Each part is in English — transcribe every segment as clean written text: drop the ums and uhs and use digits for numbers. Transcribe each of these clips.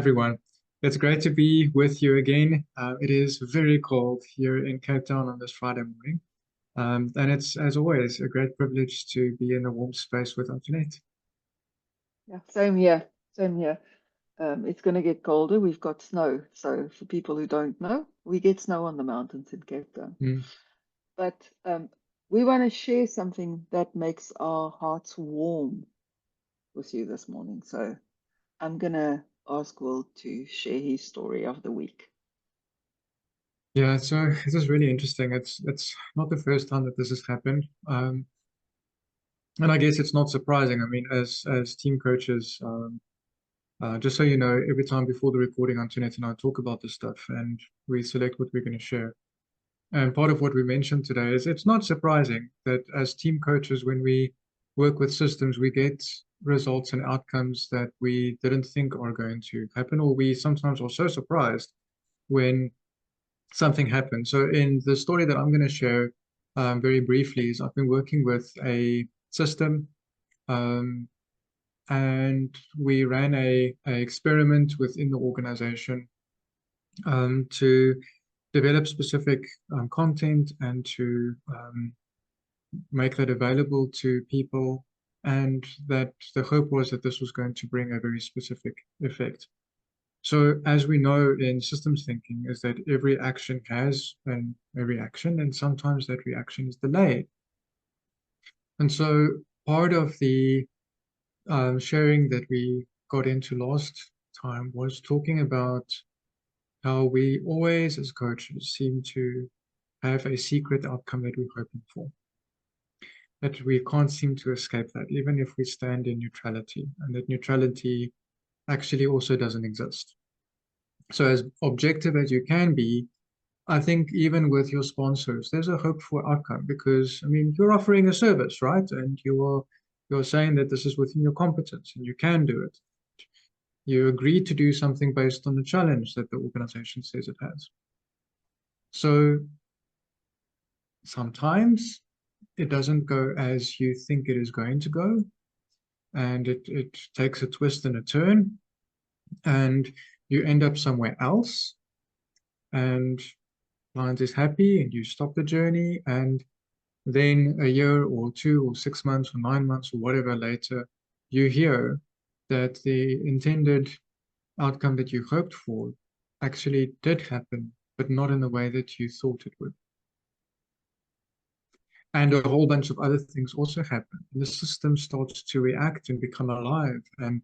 everyone. It's great to be with you again. It is very cold here in Cape Town on this Friday morning. And it's, as always, a great privilege to be in a warm space with Antoinette. Yeah, same here. Same here. It's going to get colder. We've got snow. So for people who don't know, we get snow on the mountains in Cape Town. Mm. But we want to share something that makes our hearts warm with you this morning. So I'm going to ask Will to share his story of the week. Yeah, so this is really interesting. It's not the first time that this has happened. And I guess it's not surprising. I mean, as team coaches, just so you know, every time before the recording, Antoinette and I talk about this stuff and we select what we're going to share. And part of what we mentioned today is it's not surprising that as team coaches, when we work with systems, we get results and outcomes that we didn't think are going to happen, or we sometimes are so surprised when something happens. So in the story that I'm going to share very briefly is I've been working with a system um, and we ran a experiment within the organization to develop specific content and to make that available to people. And that the hope was that this was going to bring a very specific effect. So as we know in systems thinking is that every action has a reaction, and sometimes that reaction is delayed. And so part of the sharing that we got into last time was talking about how we always, as coaches, seem to have a secret outcome that we're hoping for. That we can't seem to escape that, even if we stand in neutrality, and that neutrality actually also doesn't exist. So as objective as you can be, I think even with your sponsors, there's a hope for outcome because, I mean, you're offering a service, right? And you're saying that this is within your competence and you can do it. You agree to do something based on the challenge that the organization says it has. So sometimes it doesn't go as you think it is going to go, and it takes a twist and a turn, and you end up somewhere else, and client is happy, and you stop the journey, and then a year or 2 or 6 months or 9 months or whatever later, you hear that the intended outcome that you hoped for actually did happen, but not in the way that you thought it would. And a whole bunch of other things also happen. And the system starts to react and become alive and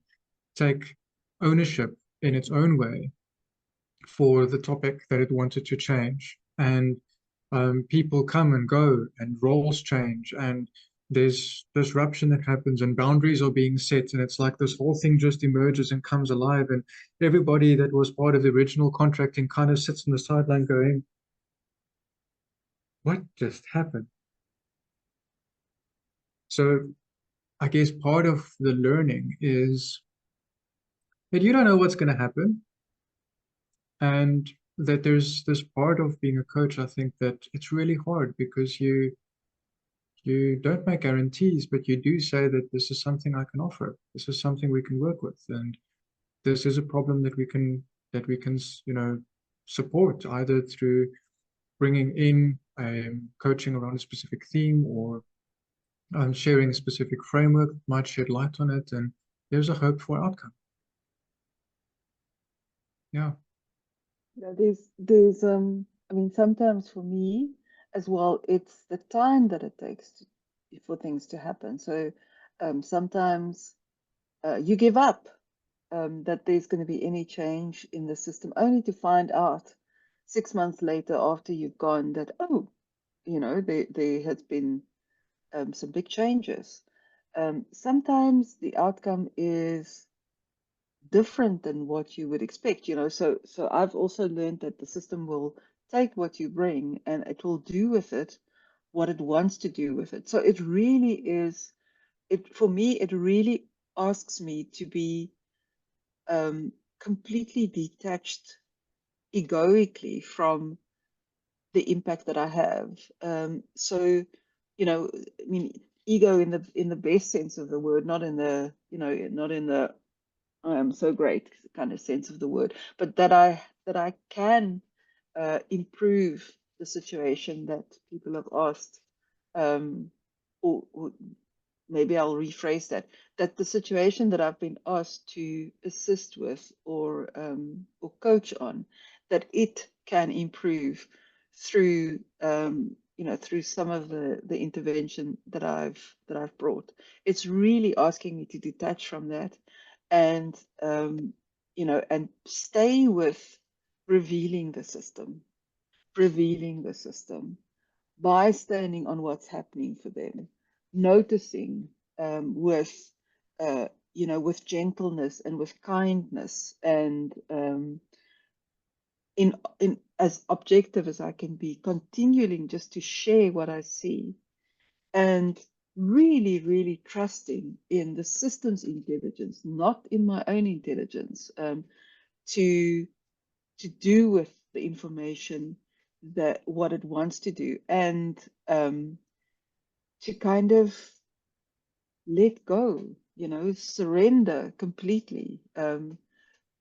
take ownership in its own way for the topic that it wanted to change. And people come and go, and roles change, and there's disruption that happens, and boundaries are being set. And it's like this whole thing just emerges and comes alive. And everybody that was part of the original contracting kind of sits on the sideline going, what just happened? So I guess part of the learning is that you don't know what's going to happen, and that there's this part of being a coach. I think that it's really hard because you don't make guarantees, but you do say that this is something I can offer. This is something we can work with, and this is a problem that we can support either through bringing in coaching around a specific theme or sharing a specific framework might shed light on it, and there's a hope for outcome. Yeah. Yeah, there's I mean, sometimes for me as well, it's the time that it takes for things to happen. So sometimes you give up that there's going to be any change in the system, only to find out 6 months later after you've gone that, oh, there has been some big changes. Sometimes the outcome is different than what you would expect, so I've also learned that the system will take what you bring and it will do with it what it wants to do with it. So it really is, for me, it really asks me to be completely detached egoically from the impact that I have. So, I mean, ego in the best sense of the word, not in the, not in the so great kind of sense of the word, but that I can improve the situation that people have asked, or maybe I'll rephrase that the situation that I've been asked to assist with or coach on, that it can improve through through some of the intervention that I've brought. It's really asking me to detach from that and and stay with revealing the system, by standing on what's happening for them, noticing with with gentleness and with kindness, and in as objective as I can be, continuing just to share what I see, and really, really trusting in the system's intelligence, not in my own intelligence, to do with the information that what it wants to do, and to kind of let go, surrender completely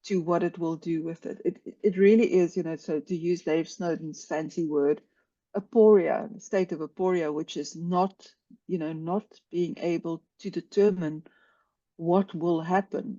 to what it will do with it. It really is, so to use Dave Snowden's fancy word, aporia, a state of aporia, which is not, not being able to determine what will happen,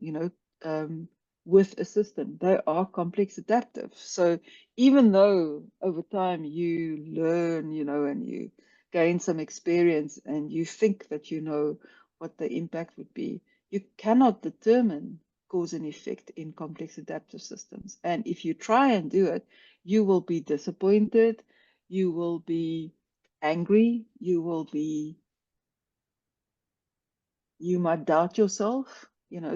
with a system. They are complex adaptive. So even though over time you learn, and you gain some experience and you think that you know what the impact would be, you cannot determine cause and effect in complex adaptive systems. And if you try and do it, you will be disappointed, you will be angry, you might doubt yourself,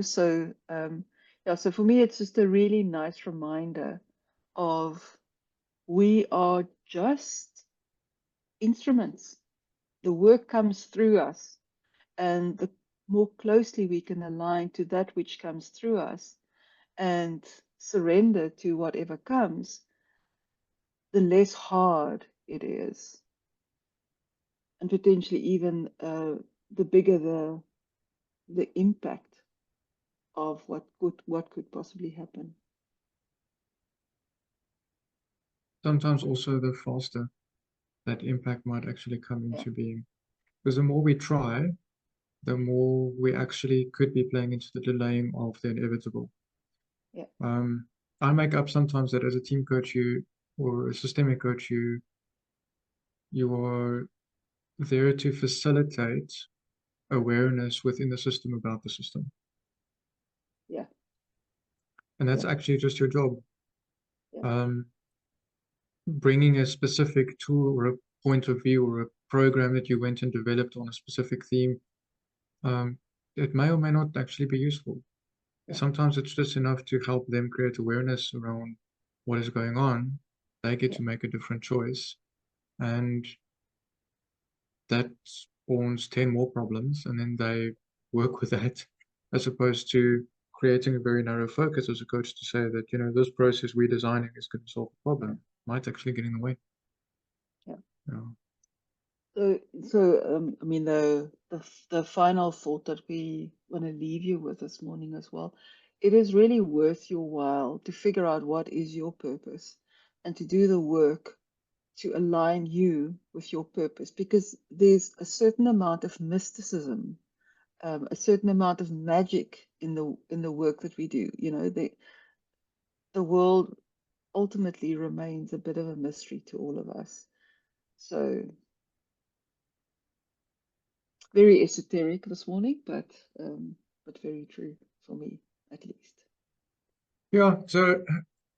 so yeah, so for me it's just a really nice reminder of we are just instruments. The work comes through us, and the more closely we can align to that which comes through us and surrender to whatever comes, the less hard it is, and potentially even the bigger the impact of what could possibly happen. Sometimes also the faster that impact might actually come into being. Because the more we try, the more we actually could be playing into the delaying of the inevitable. Yeah. I make up sometimes that as a team coach, or a systemic coach, you are there to facilitate awareness within the system about the system. Yeah. And that's actually just your job. Yeah. Bringing a specific tool or a point of view or a program that you went and developed on a specific theme, it may or may not actually be useful. Yeah. Sometimes it's just enough to help them create awareness around what is going on. They get to make a different choice, and that spawns 10 more problems, and then they work with that, as opposed to creating a very narrow focus as a coach to say that, this process we're designing is going to solve the problem. Might actually get in the way. So I mean, the final thought that we want to leave you with this morning as well, it is really worth your while to figure out what is your purpose and to do the work to align you with your purpose, because there's a certain amount of mysticism, a certain amount of magic in the work that we do. The world ultimately remains a bit of a mystery to all of us. So very esoteric this morning, but very true for me, at least. Yeah. So,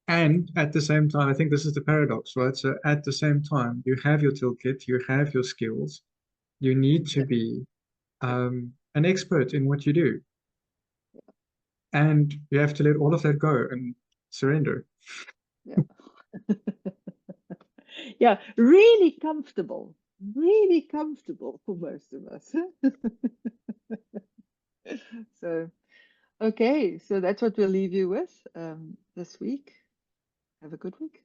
and at the same time, I think this is the paradox, right? So at the same time, you have your toolkit, you have your skills, you need to be an expert in what you do. And you have to let all of that go and surrender. Yeah. Yeah, really comfortable for most of us. So, okay, so that's what we'll leave you with this week. Have a good week.